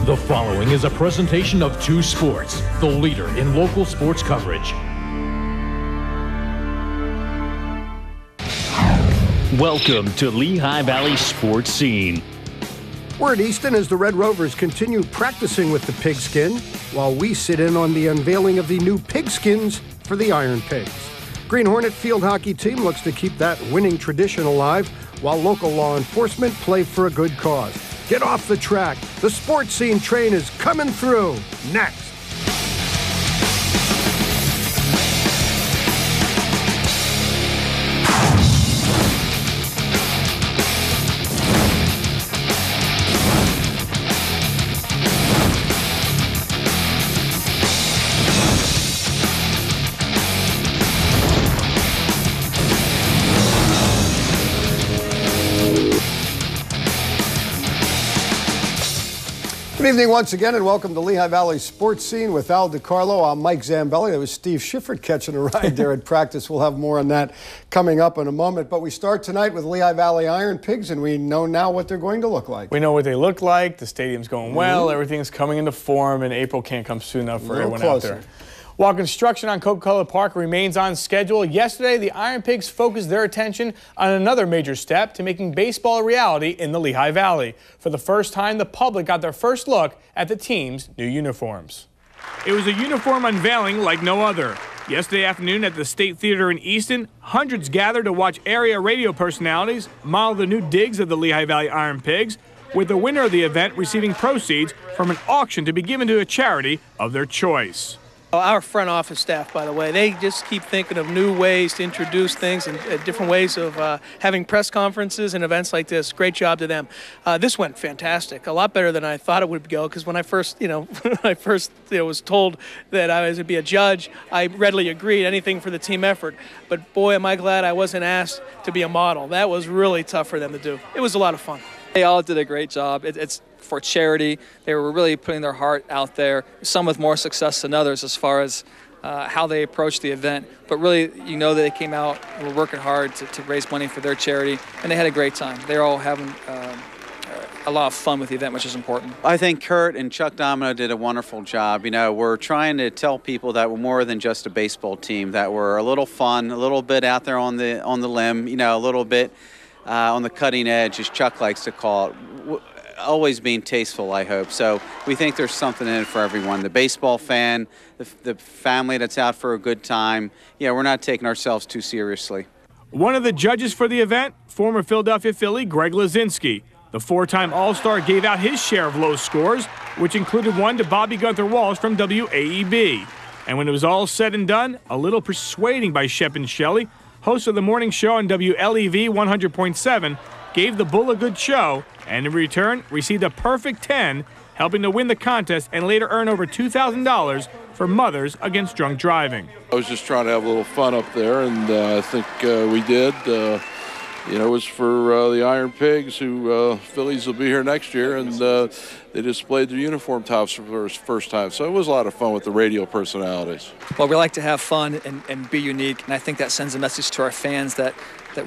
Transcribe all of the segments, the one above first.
The following is a presentation of Two Sports, the leader in local sports coverage. Welcome to Lehigh Valley Sports Scene. We're at Easton as the Red Rovers continue practicing with the pigskin, while we sit in on the unveiling of the new pigskins for the Iron Pigs. Green Hornet field hockey team looks to keep that winning tradition alive, while local law enforcement play for a good cause. Get off the track. The sports scene train is coming through. Next. Good evening once again, and welcome to Lehigh Valley Sports Scene with Al DiCarlo. I'm Mike Zambelli. That was Steve Schiffer catching a ride there at practice. We'll have more on that coming up in a moment. But we start tonight with Lehigh Valley Iron Pigs, and we know now what they're going to look like. We know what they look like. The stadium's going well. Everything's coming into form, and April can't come soon enough for everyone out there. While construction on Coca-Cola Park remains on schedule, yesterday the Iron Pigs focused their attention on another major step to making baseball a reality in the Lehigh Valley. For the first time, the public got their first look at the team's new uniforms. It was a uniform unveiling like no other. Yesterday afternoon at the State Theater in Easton, hundreds gathered to watch area radio personalities model the new digs of the Lehigh Valley Iron Pigs, with the winner of the event receiving proceeds from an auction to be given to a charity of their choice. Our front office staff, by the way, they just keep thinking of new ways to introduce things and different ways of having press conferences and events like this. Great job to them. This went fantastic, a lot better than I thought it would go. Because when I first, was told that I was going to be a judge, I readily agreed. Anything for the team effort. But boy, am I glad I wasn't asked to be a model. That was really tough for them to do. It was a lot of fun. They all did a great job. It's for charity. They were really putting their heart out there, some with more success than others as far as how they approached the event. But really, you know that they came out and were working hard to raise money for their charity, and they had a great time. They're all having a lot of fun with the event, which is important. I think Kurt and Chuck Domino did a wonderful job. You know, we're trying to tell people that we're more than just a baseball team, that we're a little fun, a little bit out there on the limb, a little bit on the cutting edge, as Chuck likes to call it. Always being tasteful, I hope. So we think there's something in it for everyone. The baseball fan, the family that's out for a good time. Yeah, we're not taking ourselves too seriously. One of the judges for the event, former Philadelphia Philly Greg Lazinski. The four-time All-Star gave out his share of low scores, which included one to Bobby Gunther Walsh from WAEB. And when it was all said and done, a little persuading by Shep and Shelley, host of the morning show on WLEV 100.7, gave the Bull a good show, and in return received a perfect 10, helping to win the contest and later earn over $2,000 for Mothers Against Drunk Driving. I was just trying to have a little fun up there, and I think we did. It was for the Iron Pigs, who Phillies will be here next year, and they displayed their uniform tops for the first time. So it was a lot of fun with the radio personalities. Well, we like to have fun and be unique, and I think that sends a message to our fans that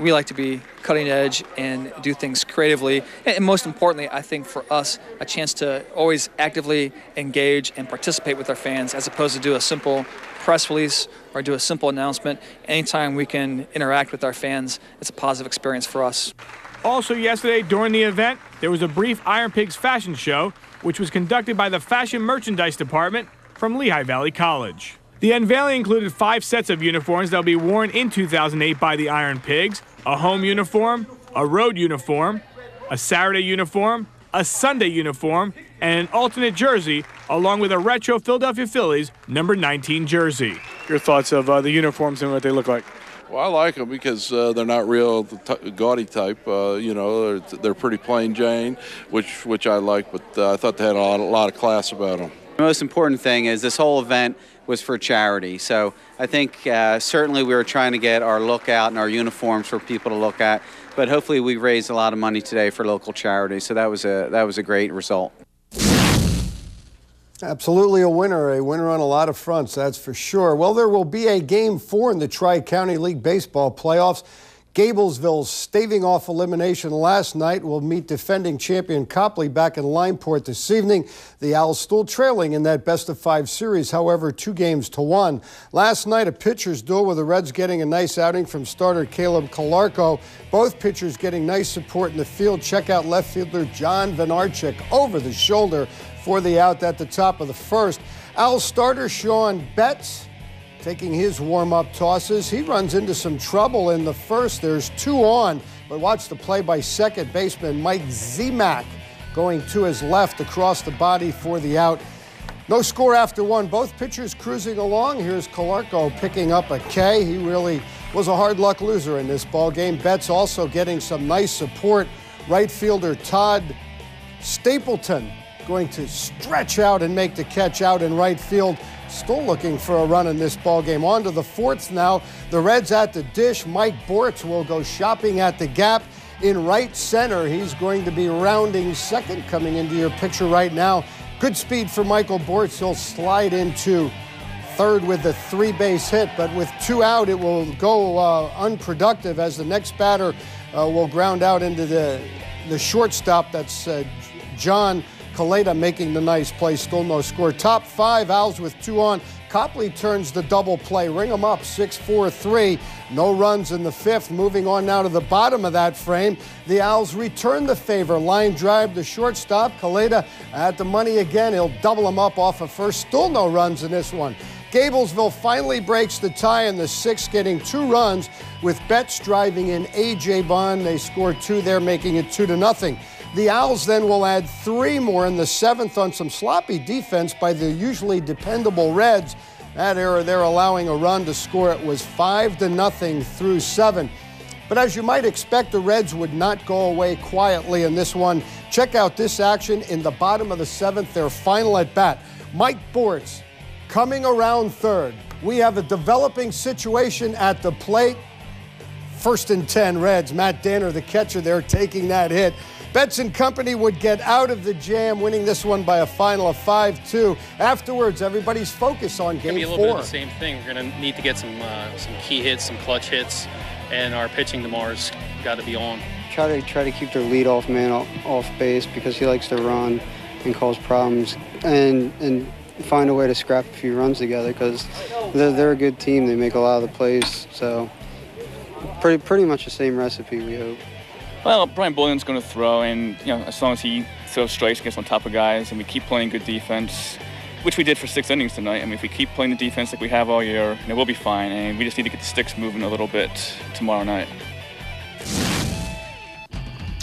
we like to be cutting edge and do things creatively. And most importantly, I think for us, a chance to always actively engage and participate with our fans, as opposed to do a simple press release or do a simple announcement. Anytime we can interact with our fans, it's a positive experience for us. Also yesterday during the event, there was a brief Iron Pigs fashion show, which was conducted by the Fashion Merchandise Department from Lehigh Valley College. The unveiling included 5 sets of uniforms that will be worn in 2008 by the Iron Pigs: a home uniform, a road uniform, a Saturday uniform, a Sunday uniform, and an alternate jersey, along with a retro Philadelphia Phillies number 19 jersey. Your thoughts of the uniforms and what they look like? Well, I like them because they're not real gaudy type. They're pretty plain Jane, which I like, but I thought they had a lot of class about them. The most important thing is this whole event was for charity. So I think certainly we were trying to get our look out and our uniforms for people to look at, but hopefully we raised a lot of money today for local charities. So that was a great result. Absolutely a winner on a lot of fronts, that's for sure. Well, there will be a Game 4 in the Tri-County League Baseball playoffs. Gablesville, staving off elimination last night, will meet defending champion Copley back in Lineport this evening. The Owls still trailing in that best-of-5 series, however, 2-1. Last night, a pitcher's duel with the Reds getting a nice outing from starter Caleb Kolarko. Both pitchers getting nice support in the field. Check out left fielder John Vanarchik over the shoulder for the out at the top of the first. Owls starter Sean Betts taking his warm-up tosses. He runs into some trouble in the first. There's 2 on, but watch the play by second baseman Mike Zemak going to his left across the body for the out. No score after 1. Both pitchers cruising along. Here's Kolarko picking up a K. He really was a hard luck loser in this ball game. Betts also getting some nice support. Right fielder Todd Stapleton going to stretch out and make the catch out in right field. Still looking for a run in this ball game. On to the 4th now. The Reds at the dish. Mike Bortz will go shopping at the gap in right center. He's going to be rounding second, coming into your picture right now. Good speed for Michael Bortz. He'll slide into third with the 3-base hit, but with 2 out, it will go unproductive as the next batter will ground out into the shortstop. That's John Kaleda making the nice play. Still no score. Top 5, Owls with 2 on. Copley turns the double play. Ring them up, 6-4-3. No runs in the 5th. Moving on now to the bottom of that frame. The Owls return the favor. Line drive to shortstop. Kaleda at the money again. He'll double them up off of first. Still no runs in this one. Gablesville finally breaks the tie in the 6th, getting 2 runs with Betts driving in A.J. Bond. They scored 2 there, making it 2-0. The Owls then will add 3 more in the 7th on some sloppy defense by the usually dependable Reds. That error, they're allowing a run to score. It was 5-0 through 7. But as you might expect, the Reds would not go away quietly in this one. Check out this action in the bottom of the 7th, their final at bat. Mike Bortz coming around third. We have a developing situation at the plate. 1st and 10 Reds. Matt Danner, the catcher there, taking that hit. Betts and company would get out of the jam, winning this one by a final of 5-2. Afterwards, everybody's focus on Game 4. It's going to be a little bit of the same thing. We're going to need to get some key hits, some clutch hits, and our pitching tomorrow's got to be on. Try to keep their leadoff man off base because he likes to run and cause problems, and find a way to scrap a few runs together because they're a good team. They make a lot of the plays, so pretty much the same recipe, we hope. Well, Brian Bullion's going to throw, and as long as he throws strikes, gets on top of guys, and we keep playing good defense, which we did for 6 innings tonight. I mean, if we keep playing the defense like we have all year, we'll be fine, and we just need to get the sticks moving a little bit tomorrow night.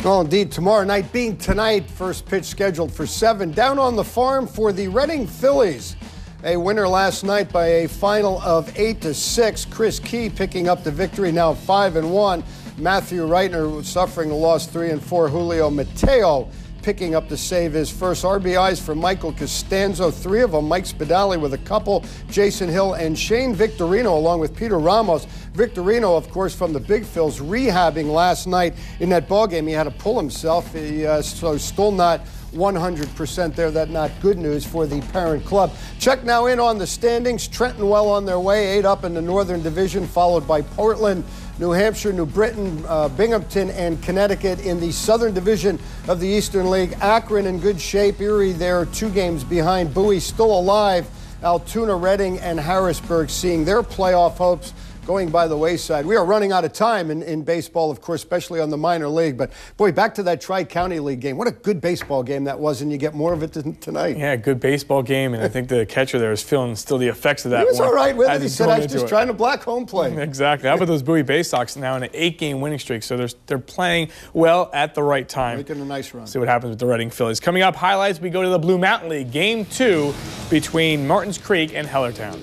Well, indeed, tomorrow night being tonight, first pitch scheduled for 7. Down on the farm for the Reading Phillies. A winner last night by a final of 8-6. Chris Key picking up the victory, now 5-1. Matthew Reitner suffering a loss, 3-4. Julio Mateo picking up to save his first. RBIs for Michael Costanzo, 3 of them. Mike Spadali with a couple. Jason Hill and Shane Victorino along with Peter Ramos. Victorino, of course, from the Big Phils, rehabbing last night in that ballgame. He had to pull himself, so still not 100% there. That's not good news for the parent club. Check now in on the standings. Trenton well on their way, 8 up in the Northern Division, followed by Portland, New Hampshire, New Britain, Binghamton, and Connecticut in the Southern Division of the Eastern League. Akron in good shape. Erie there 2 games behind. Bowie still alive. Altoona, Reading, and Harrisburg seeing their playoff hopes going by the wayside. We are running out of time in baseball, of course, especially on the minor league. But, boy, back to that Tri-County League game. What a good baseball game that was, and you get more of it tonight. Yeah, good baseball game, and I think the catcher there is feeling still the effects of that. He was all right with it. He said, I was just trying to block home plate. Exactly. How about those Bowie Bay Sox now in an 8-game winning streak? So they're playing well at the right time. Making a nice run. See what happens with the Reading Phillies. Coming up, highlights, we go to the Blue Mountain League. Game 2 between Martins Creek and Hellertown.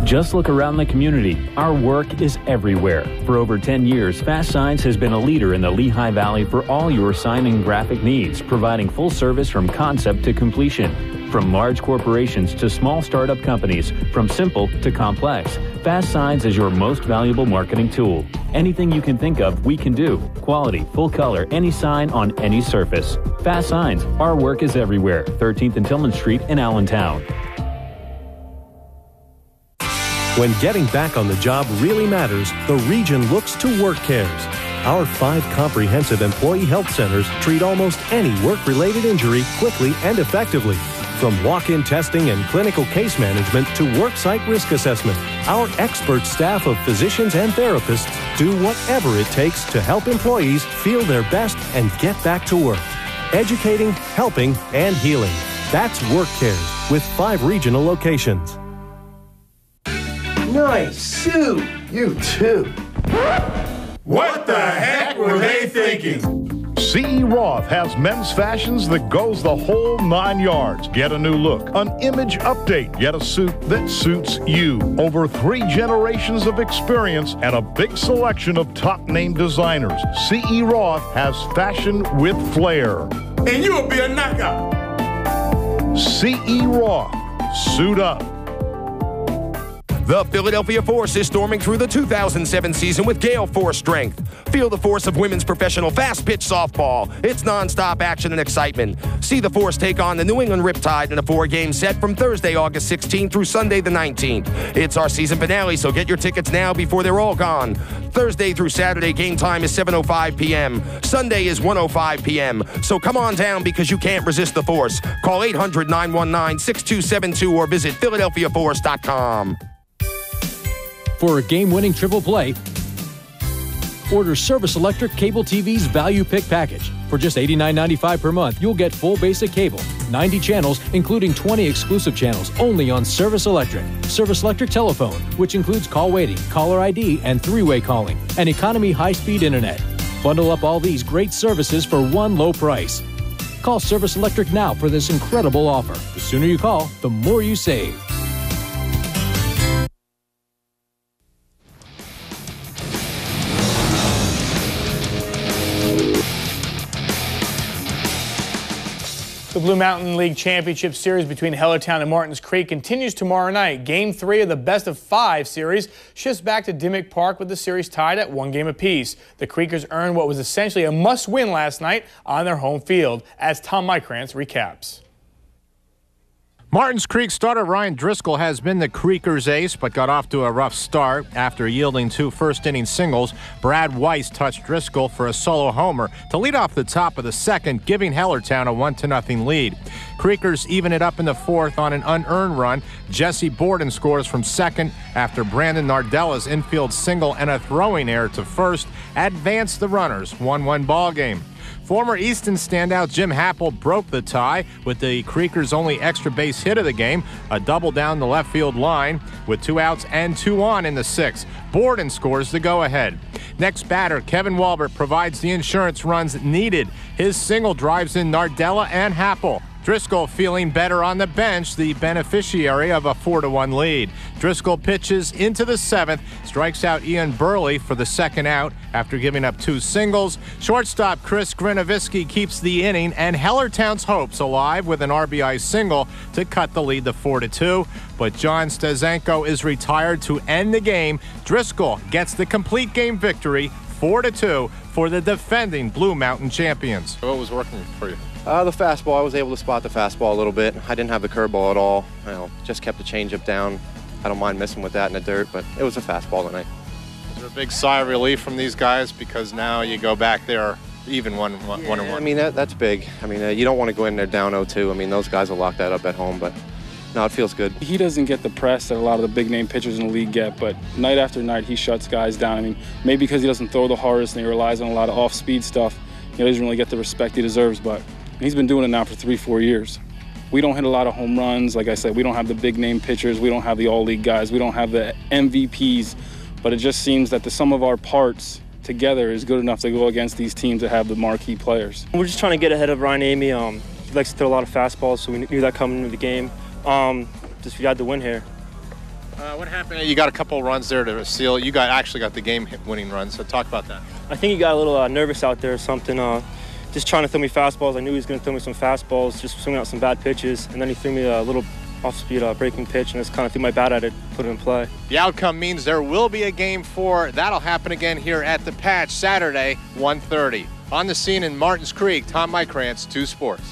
Just look around the community. Our work is everywhere. For over 10 years, Fast Signs has been a leader in the Lehigh Valley for all your sign and graphic needs, providing full service from concept to completion. From large corporations to small startup companies, from simple to complex, Fast Signs is your most valuable marketing tool. Anything you can think of, we can do. Quality, full color, any sign on any surface. Fast Signs. Our work is everywhere. 13th and Tillman Street in Allentown. When getting back on the job really matters, the region looks to WorkCares. Our 5 comprehensive employee health centers treat almost any work-related injury quickly and effectively. From walk-in testing and clinical case management to worksite risk assessment, our expert staff of physicians and therapists do whatever it takes to help employees feel their best and get back to work. Educating, helping, and healing. That's WorkCares with 5 regional locations. Nice suit. You too. What the heck were they thinking? C.E. Roth has men's fashions that goes the whole 9 yards. Get a new look, an image update, get a suit that suits you. Over 3 generations of experience and a big selection of top-name designers. C.E. Roth has fashion with flair. And you'll be a knockout. C.E. Roth. Suit up. The Philadelphia Force is storming through the 2007 season with gale force strength. Feel the force of women's professional fast-pitch softball. It's nonstop action and excitement. See the Force take on the New England Riptide in a 4-game set from Thursday, August 16th through Sunday the 19th. It's our season finale, so get your tickets now before they're all gone. Thursday through Saturday game time is 7:05 p.m. Sunday is 1:05 p.m. So come on down because you can't resist the Force. Call 800-919-6272 or visit PhiladelphiaForce.com. For a game-winning triple play, order Service Electric Cable TV's Value Pick Package. For just $89.95 per month, you'll get full basic cable, 90 channels, including 20 exclusive channels, only on Service Electric. Service Electric Telephone, which includes call waiting, caller ID, and 3-way calling, and economy high-speed internet. Bundle up all these great services for one low price. Call Service Electric now for this incredible offer. The sooner you call, the more you save. The Blue Mountain League Championship Series between Hellertown and Martins Creek continues tomorrow night. Game 3 of the best-of-5 series shifts back to Dimmick Park with the series tied at 1 game apiece. The Creekers earned what was essentially a must-win last night on their home field, as Tom Mykrantz recaps. Martins Creek starter Ryan Driscoll has been the Creekers' ace, but got off to a rough start. After yielding 2 first-inning singles, Brad Weiss touched Driscoll for a solo homer to lead off the top of the second, giving Hellertown a 1-0 lead. Creekers even it up in the 4th on an unearned run. Jesse Borden scores from second after Brandon Nardella's infield single and a throwing error to first advanced the runners. 1-1 ball game. Former Easton standout Jim Happel broke the tie with the Creekers' only extra base hit of the game, a double down the left field line with 2 outs and 2 on in the 6th. Borden scores the go-ahead. Next batter, Kevin Walbert provides the insurance runs needed. His single drives in Nardella and Happel. Driscoll feeling better on the bench, the beneficiary of a 4-1 lead. Driscoll pitches into the 7th, strikes out Ian Burley for the 2nd out after giving up 2 singles. Shortstop Chris Grinovisky keeps the inning, and Hellertown's hopes alive with an RBI single to cut the lead to 4-2. But John Stazenko is retired to end the game. Driscoll gets the complete game victory, 4-2, for the defending Blue Mountain champions. What was working for you? The fastball. I was able to spot the fastball a little bit. I didn't have the curveball at all. Just kept the changeup down. I don't mind messing with that in the dirt, but it was a fastball tonight. Is there a big sigh of relief from these guys because now you go back there even one and one? I mean, that's big. I mean, you don't want to go in there down 0-2. I mean, those guys will lock that up at home, but no, it feels good. He doesn't get the press that a lot of the big-name pitchers in the league get, but night after night he shuts guys down. I mean, maybe because he doesn't throw the hardest and he relies on a lot of off-speed stuff, he doesn't really get the respect he deserves, but he's been doing it now for 3-4 years. We don't hit a lot of home runs. Like I said, we don't have the big-name pitchers. We don't have the all-league guys. We don't have the MVPs. But it just seems that the sum of our parts together is good enough to go against these teams that have the marquee players. We're just trying to get ahead of Ryan Amy. He likes to throw a lot of fastballs, so we knew that coming into the game. We had to win here. What happened? You got a couple runs there to seal it. You actually got the game-winning run, so talk about that. I think he got a little nervous out there or something. Just trying to throw me fastballs. I knew he was going to throw me some fastballs, just swinging out some bad pitches. And then he threw me a little off-speed breaking pitch, and I just kind of threw my bat at it, put it in play. The outcome means there will be a Game 4. That'll happen again here at the Patch Saturday, 1:30. On the scene in Martins Creek, Tom Mykrantz, 2 Sports.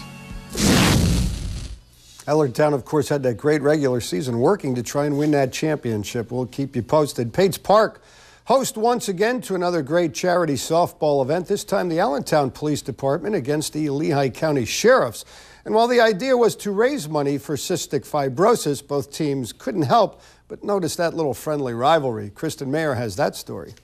Ellertown, of course, had that great regular season working to try and win that championship. We'll keep you posted. Pates Park host once again to another great charity softball event, this time the Allentown Police Department against the Lehigh County Sheriffs. And while the idea was to raise money for cystic fibrosis, both teams couldn't help but notice that little friendly rivalry. Kristen Mayer has that story.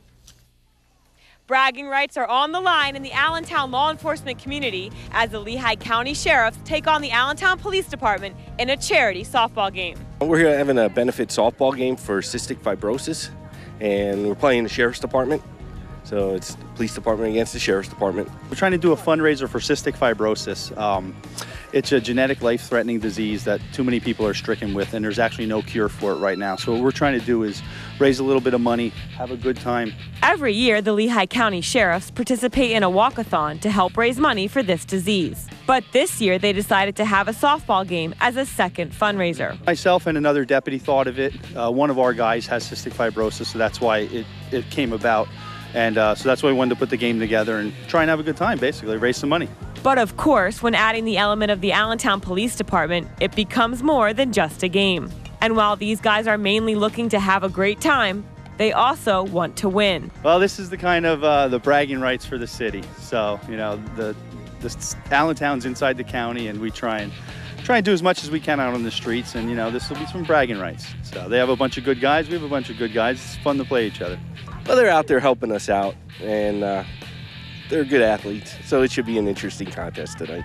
Bragging rights are on the line in the Allentown law enforcement community as the Lehigh County Sheriffs take on the Allentown Police Department in a charity softball game. We're here having a benefit softball game for cystic fibrosis, and we're playing the Sheriff's Department. So it's the Police Department against the Sheriff's Department. We're trying to do a fundraiser for cystic fibrosis. It's a genetic life-threatening disease that too many people are stricken with, and there's actually no cure for it right now. So what we're trying to do is raise a little bit of money, have a good time. Every year, the Lehigh County Sheriffs participate in a walkathon to help raise money for this disease. But this year, they decided to have a softball game as a second fundraiser. Myself and another deputy thought of it. One of our guys has cystic fibrosis, so that's why it came about. And so that's why we wanted to put the game together and try and have a good time, basically, raise some money. But of course, when adding the element of the Allentown Police Department, it becomes more than just a game. And while these guys are mainly looking to have a great time, they also want to win. Well, this is the kind of the bragging rights for the city. So, you know, the Allentown's inside the county, and we try and do as much as we can out on the streets, and, you know, this will be some bragging rights. So they have a bunch of good guys, we have a bunch of good guys. It's fun to play each other. Well, they're out there helping us out, and they're good athletes, so it should be an interesting contest tonight.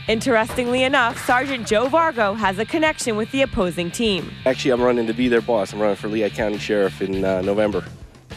Interestingly enough, Sergeant Joe Vargo has a connection with the opposing team. Actually, I'm running to be their boss. I'm running for Lehigh County Sheriff in November.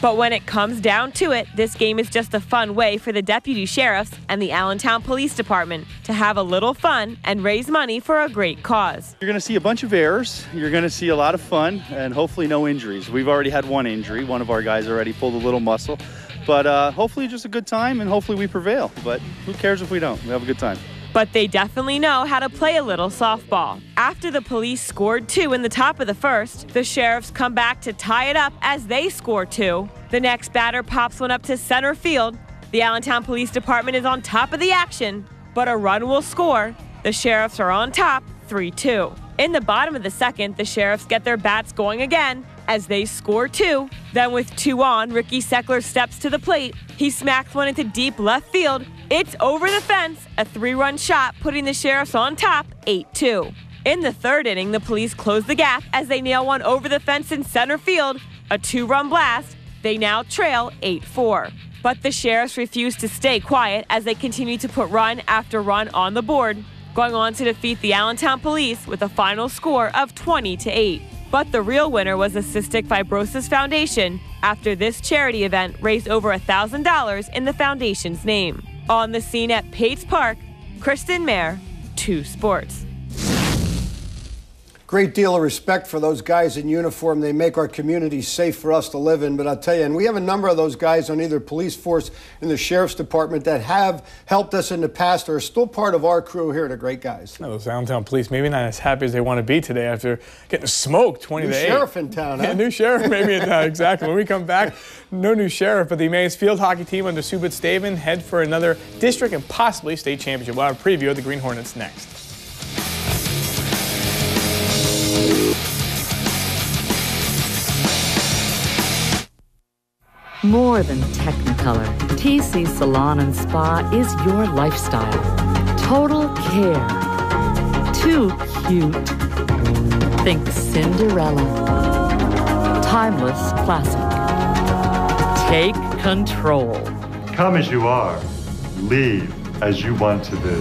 But when it comes down to it, this game is just a fun way for the deputy sheriffs and the Allentown Police Department to have a little fun and raise money for a great cause. You're going to see a bunch of errors. You're going to see a lot of fun and hopefully no injuries. We've already had one injury. One of our guys already pulled a little muscle. But hopefully just a good time, and hopefully we prevail. But who cares if we don't? We have a good time. But they definitely know how to play a little softball. After the police scored 2 in the top of the first, the sheriffs come back to tie it up as they score 2. The next batter pops one up to center field. The Allentown Police Department is on top of the action, but a run will score. The sheriffs are on top, 3-2. In the bottom of the second, the sheriffs get their bats going again as they score 2. Then with 2 on, Ricky Seckler steps to the plate. He smacks one into deep left field. It's over the fence, a 3-run shot, putting the sheriffs on top, 8-2. In the third inning, the police close the gap as they nail one over the fence in center field, a 2-run blast. They now trail 8-4. But the sheriffs refuse to stay quiet as they continue to put run after run on the board, going on to defeat the Allentown Police with a final score of 20-8. But the real winner was the Cystic Fibrosis Foundation after this charity event raised over $1,000 in the foundation's name. On the scene at Pates Park, Kristen Mayer, 2 Sports. Great deal of respect for those guys in uniform. They make our communities safe for us to live in. But I'll tell you, and we have a number of those guys on either police force in the sheriff's department that have helped us in the past or are still part of our crew here. They're great guys. No, those Allentown police maybe not as happy as they want to be today after getting smoked 20-8. New sheriff in town, huh? Yeah, new sheriff maybe in town, exactly. When we come back, no new sheriff, but the Emmaus field hockey team under Subit Staven head for another district and possibly state championship. We'll have a preview of the Green Hornets next. More than Technicolor, TC Salon and Spa is your lifestyle. Total care. Too cute. Think Cinderella. Timeless classic. Take control. Come as you are. Leave as you want to be.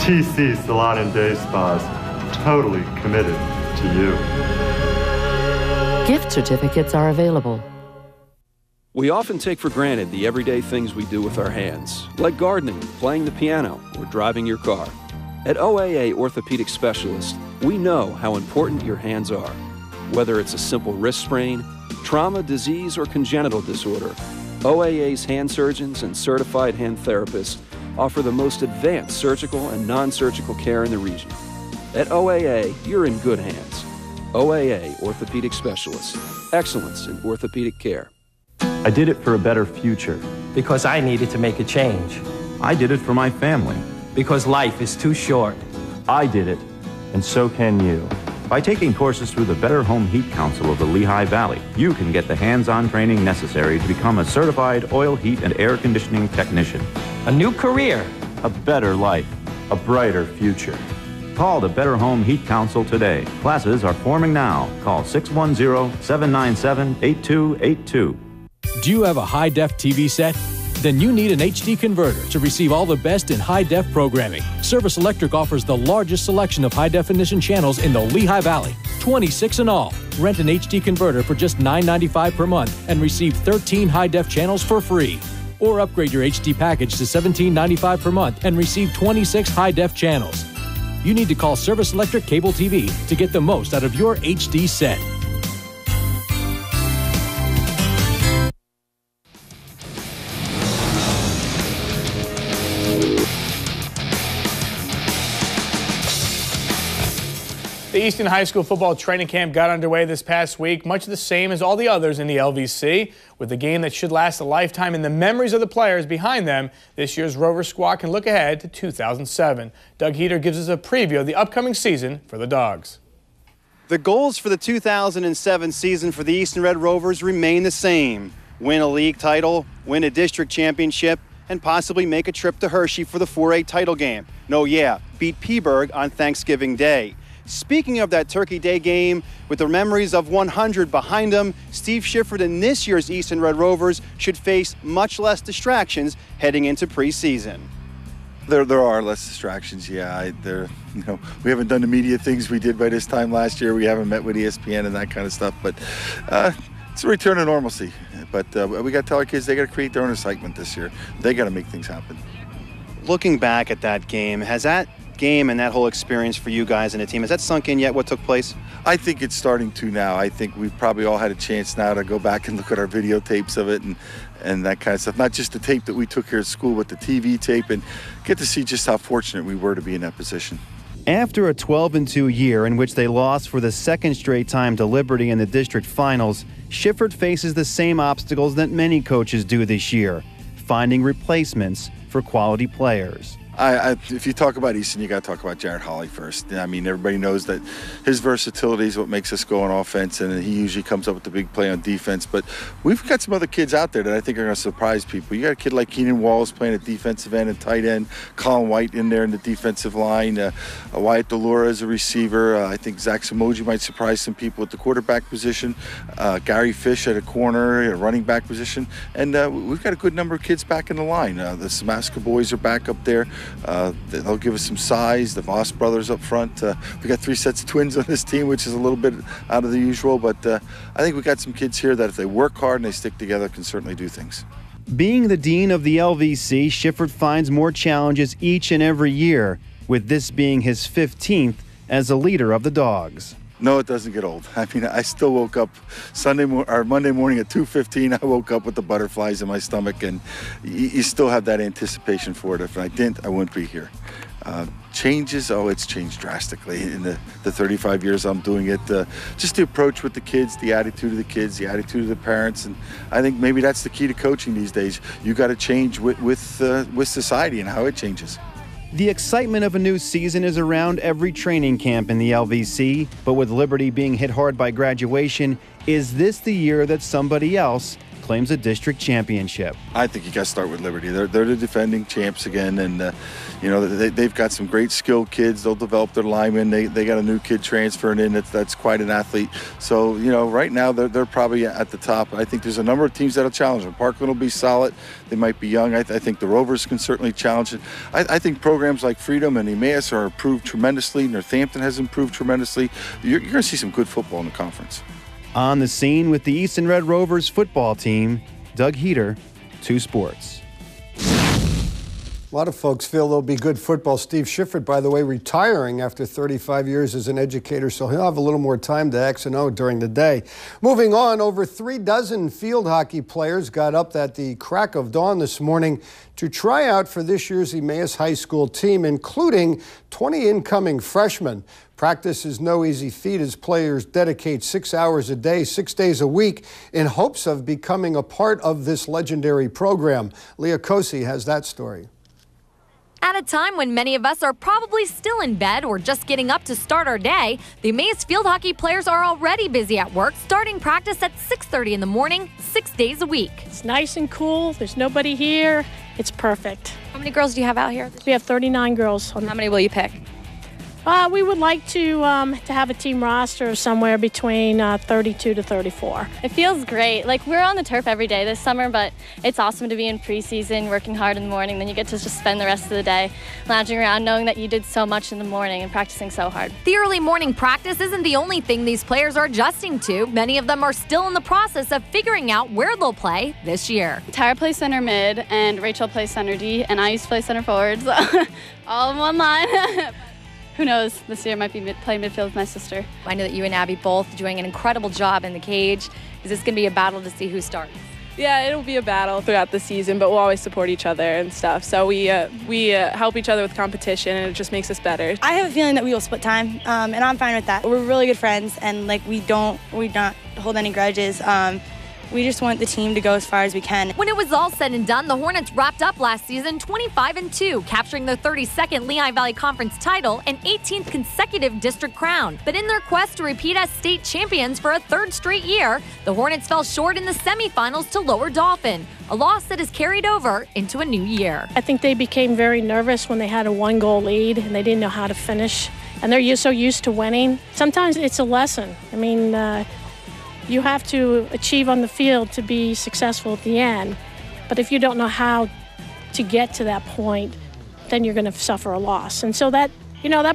TC Salon and Day Spas, totally committed to you. Gift certificates are available. We often take for granted the everyday things we do with our hands, like gardening, playing the piano, or driving your car. At OAA Orthopedic Specialists, we know how important your hands are. Whether it's a simple wrist sprain, trauma, disease, or congenital disorder, OAA's hand surgeons and certified hand therapists offer the most advanced surgical and non-surgical care in the region. At OAA, you're in good hands. OAA Orthopedic Specialists. Excellence in orthopedic care. I did it for a better future. Because I needed to make a change. I did it for my family. Because life is too short. I did it, and so can you. By taking courses through the Better Home Heat Council of the Lehigh Valley, you can get the hands-on training necessary to become a certified oil, heat, and air conditioning technician. A new career. A better life. A brighter future. Call the Better Home Heat Council today. Classes are forming now. Call 610-797-8282. Do you have a high-def TV set? Then you need an HD converter to receive all the best in high-def programming. Service Electric offers the largest selection of high-definition channels in the Lehigh Valley, 26 in all. Rent an HD converter for just $9.95 per month and receive 13 high-def channels for free. Or upgrade your HD package to $17.95 per month and receive 26 high-def channels. You need to call Service Electric Cable TV to get the most out of your HD set. The Easton High School football training camp got underway this past week, much the same as all the others in the LVC. With a game that should last a lifetime in the memories of the players behind them, this year's Rover squad can look ahead to 2007. Doug Heater gives us a preview of the upcoming season for the Dogs. The goals for the 2007 season for the Easton Red Rovers remain the same. Win a league title, win a district championship, and possibly make a trip to Hershey for the 4A title game. Beat Peaburg on Thanksgiving Day. Speaking of that Turkey Day game, with the memories of 100 behind them, Steve Shifford and this year's Easton Red Rovers should face much less distractions heading into preseason. There are less distractions, yeah. We haven't done the media things we did by this time last year. We haven't met with ESPN and that kind of stuff, but it's a return to normalcy. But we got to tell our kids they got to create their own excitement this year. They got to make things happen. Looking back at that game, has that game and that whole experience for you guys and the team, has that sunk in yet, what took place? I think it's starting to now. I think we've probably all had a chance now to go back and look at our videotapes of it and that kind of stuff. Not just the tape that we took here at school, but the TV tape, and get to see just how fortunate we were to be in that position. After a 12-2 year in which they lost for the second straight time to Liberty in the district finals, Shifford faces the same obstacles that many coaches do this year, finding replacements for quality players. If you talk about Easton, you got to talk about Jared Hawley first. I mean, everybody knows that his versatility is what makes us go on offense, and he usually comes up with the big play on defense. But we've got some other kids out there that I think are going to surprise people. You got a kid like Keenan Walls playing at defensive end and tight end, Colin White in there in the defensive line, Wyatt Delora as a receiver. I think Zach Samoji might surprise some people at the quarterback position. Gary Fish at a corner, a running back position. And we've got a good number of kids back in the line. The Samaska boys are back up there. They'll give us some size. The Voss brothers up front. We got 3 sets of twins on this team, which is a little bit out of the usual. But I think we got some kids here that if they work hard and they stick together can certainly do things. Being the dean of the LVC, Shifford finds more challenges each and every year, with this being his 15th as a leader of the Dogs. No, it doesn't get old. I mean, I still woke up Monday morning at 2:15. I woke up with the butterflies in my stomach, and you still have that anticipation for it. If I didn't, I wouldn't be here. Changes, it's changed drastically in the 35 years I'm doing it. Just the approach with the kids, the attitude of the kids, the attitude of the parents, and I think maybe that's the key to coaching these days. You got to change with society and how it changes. The excitement of a new season is around every training camp in the LVC, but with Liberty being hit hard by graduation, is this the year that somebody else claims a district championship? I think you got to start with Liberty. They're the defending champs again, and they've got some great skilled kids. They'll develop their linemen. They got a new kid transferring in that's quite an athlete. So right now they're probably at the top. I think there's a number of teams that'll challenge them. Parkland will be solid. They might be young. I think the Rovers can certainly challenge it. I think programs like Freedom and Emmaus are improved tremendously. Northampton has improved tremendously. You're going to see some good football in the conference. On the scene with the Easton Red Rovers football team, Doug Heater, 2 Sports. A lot of folks feel there'll be good football. Steve Schiffer, by the way, retiring after 35 years as an educator, so he'll have a little more time to X and O during the day. Moving on, over 36 field hockey players got up at the crack of dawn this morning to try out for this year's Emmaus High School team, including 20 incoming freshmen. Practice is no easy feat as players dedicate 6 hours a day, 6 days a week, in hopes of becoming a part of this legendary program. Leah Kosi has that story. At a time when many of us are probably still in bed or just getting up to start our day, the Emmaus field hockey players are already busy at work, starting practice at 6:30 in the morning, 6 days a week. It's nice and cool. There's nobody here. It's perfect. How many girls do you have out here? We have 39 girls. How many will you pick? We would like to have a team roster somewhere between 32 to 34. It feels great. Like, we're on the turf every day this summer, but it's awesome to be in preseason, working hard in the morning. Then you get to just spend the rest of the day lounging around, knowing that you did so much in the morning and practicing so hard. The early morning practice isn't the only thing these players are adjusting to. Many of them are still in the process of figuring out where they'll play this year. Tyra plays center mid, and Rachel plays center D, and I used to play center forward, so all in one line. Who knows? This year might be playing midfield with my sister. I know that you and Abby both doing an incredible job in the cage. Is this going to be a battle to see who starts? Yeah, it'll be a battle throughout the season, but we'll always support each other and stuff. So we help each other with competition, and it just makes us better. I have a feeling that we will split time, and I'm fine with that. We're really good friends, and like we don't hold any grudges. We just want the team to go as far as we can. When it was all said and done, the Hornets wrapped up last season 25-2, capturing their 32nd Lehigh Valley Conference title and 18th consecutive district crown. But in their quest to repeat as state champions for a third straight year, the Hornets fell short in the semifinals to Lower Dauphin, a loss that is carried over into a new year. I think they became very nervous when they had a 1-goal lead and they didn't know how to finish. And they're so used to winning. Sometimes it's a lesson. I mean, you have to achieve on the field to be successful at the end. But if you don't know how to get to that point, then you're going to suffer a loss. And so that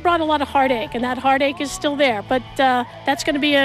brought a lot of heartache, and that heartache is still there. But that's going to be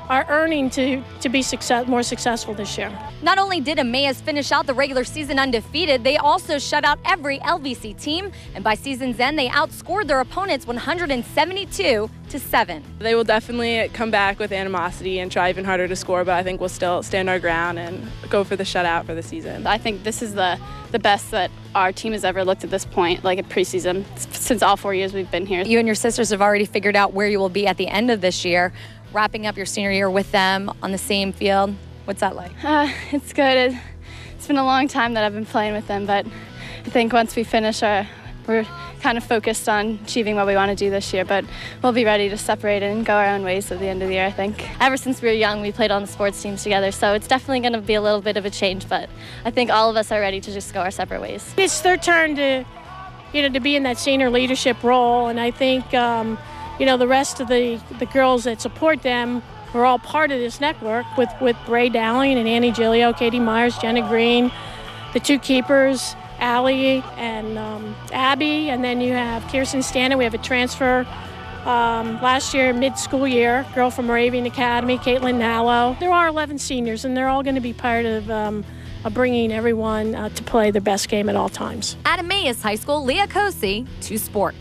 our earning to be more successful this year. Not only did Emmaus finish out the regular season undefeated, they also shut out every LVC team, and by season's end, they outscored their opponents 172-7. They will definitely come back with animosity and try even harder to score, but I think we'll still stand our ground and go for the shutout for the season. I think this is the best that our team has ever looked at this point, like at preseason, since all 4 years we've been here. You and your sisters have already figured out where you will be at the end of this year, wrapping up your senior year with them on the same field. What's that like? It's good. It's been a long time that I've been playing with them, but I think once we finish, we're kind of focused on achieving what we want to do this year, but we'll be ready to separate and go our own ways at the end of the year, I think. Ever since we were young, we played on the sports teams together, so it's definitely going to be a little bit of a change, but I think all of us are ready to just go our separate ways. It's their turn to be in that senior leadership role, and I think the rest of the girls that support them are all part of this network with Bray Dowling and Annie Gilio, Katie Myers, Jenna Green, the two keepers, Allie and Abby, and then you have Kirsten Stanton. We have a transfer last year, mid-school year, girl from Moravian Academy, Caitlin Nallo. There are 11 seniors, and they're all going to be part of bringing everyone to play their best game at all times. At Emmaus High School, Leah Kosi, 2 Sports.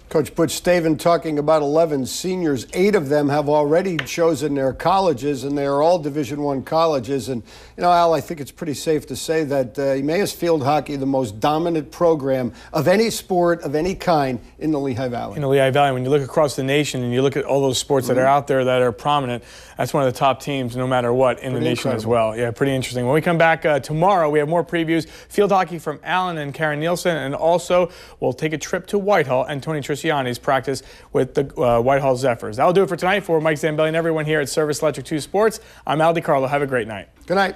Coach Butch Staven talking about 11 seniors. 8 of them have already chosen their colleges, and they are all Division I colleges. And, Al, I think it's pretty safe to say that Emmaus Field Hockey, the most dominant program of any sport of any kind in the Lehigh Valley. In the Lehigh Valley, when you look across the nation and you look at all those sports that are out there that are prominent, that's one of the top teams no matter what in the nation as well. Yeah, pretty interesting. When we come back tomorrow, we have more previews. Field hockey from Alan and Karen Nielsen, and also we'll take a trip to Whitehall and Tony Triciani's practice with the Whitehall Zephyrs. That'll do it for tonight. For Mike Zambelli and everyone here at Service Electric 2 Sports, I'm Al DiCarlo. Have a great night. Good night.